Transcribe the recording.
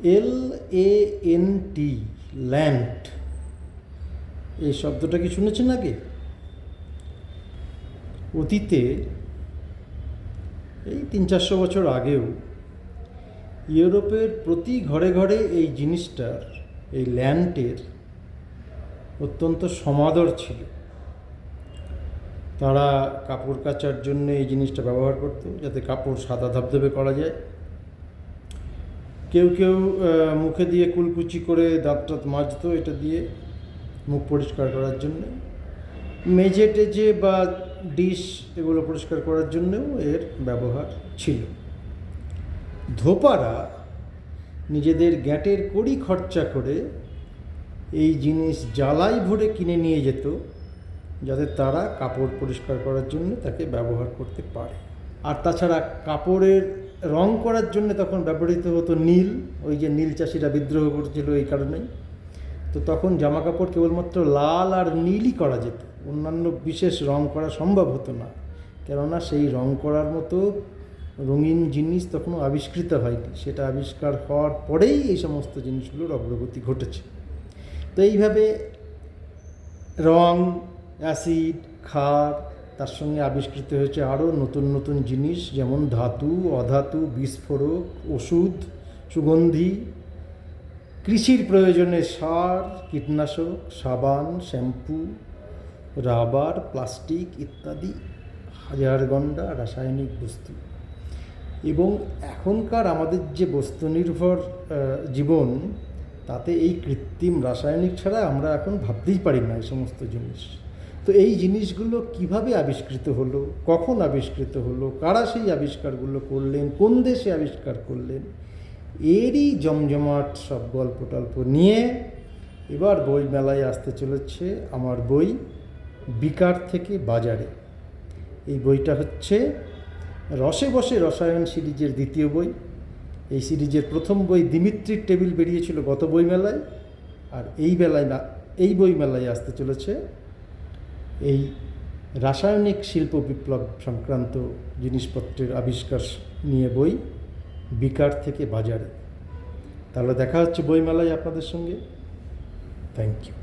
LANT, ল্যান্ট, এই শব্দটা কি শুনেছেন আগে? অতীতে এই 300-400 বছর আগেও ইউরোপের প্রতি ঘরে ঘরে এই জিনিসটার, এই ল্যান্টের অত্যন্ত সমাদর ছিল। তারা কাপড় কাচার জন্য এই জিনিসটা ব্যবহার করত, যাতে কাপড় সাদা ধবধবে করা যায়। কেউ কেউ মুখে দিয়ে কুলকুচি করে দাঁত টাত মাজতো এটা দিয়ে, মুখ পরিষ্কার করার জন্য। মেজে টেজে বা ডিশ এগুলো পরিষ্কার করার জন্যও এর ব্যবহার ছিল। ধোপারা নিজেদের গ্যাটের কড়ি খরচা করে এই জিনিস জ্বালাই ভরে কিনে নিয়ে যেত, যাতে তারা কাপড় পরিষ্কার করার জন্য তাকে ব্যবহার করতে পারে। আর তাছাড়া কাপড়ের রং করার জন্য তখন ব্যবহৃত হতো নীল। ওই যে নীল চাষিরা বিদ্রোহ করেছিল এই কারণেই। তো তখন জামা কাপড় কেবলমাত্র লাল আর নীলই করা যেত, অন্যান্য বিশেষ রং করা সম্ভব হতো না, কেননা সেই রং করার মতো রঙিন জিনিস তখনও আবিষ্কৃত হয়নি। সেটা আবিষ্কার হওয়ার পরেই এই সমস্ত জিনিসগুলোর অগ্রগতি ঘটেছে। তো এইভাবে রং, অ্যাসিড, ক্ষার, তার সঙ্গে আবিষ্কৃত হয়েছে আরও নতুন নতুন জিনিস, যেমন ধাতু, অধাতু, বিস্ফোরক, ওষুধ, সুগন্ধি, কৃষির প্রয়োজনে সার, কীটনাশক, সাবান, শ্যাম্পু, রাবার, প্লাস্টিক ইত্যাদি হাজার গণ্ডা রাসায়নিক বস্তু। এবং এখনকার আমাদের যে বস্তুনির্ভর জীবন, তাতে এই কৃত্রিম রাসায়নিক ছাড়া আমরা এখন ভাবতেই পারি না এই সমস্ত জিনিস। তো এই জিনিসগুলো কিভাবে আবিষ্কৃত হলো, কখন আবিষ্কৃত হলো, কারা সেই আবিষ্কারগুলো করলেন, কোন দেশে আবিষ্কার করলেন, এরই জমজমাট সব গল্প টল্প নিয়ে এবার বই মেলায় আসতে চলেছে আমার বই বিকার থেকে বাজারে। এই বইটা হচ্ছে রসে বসে রসায়ন সিরিজের দ্বিতীয় বই। এই সিরিজের প্রথম বই দিমিত্রির টেবিল বেরিয়েছিল গত বইমেলায়, আর এই বইমেলায় আসতে চলেছে এই রাসায়নিক শিল্প বিপ্লব সংক্রান্ত জিনিসপত্রের আবিষ্কার নিয়ে বই বিকার থেকে বাজারে। তাহলে দেখা হচ্ছে বইমেলায় আপনাদের সঙ্গে। Thank you.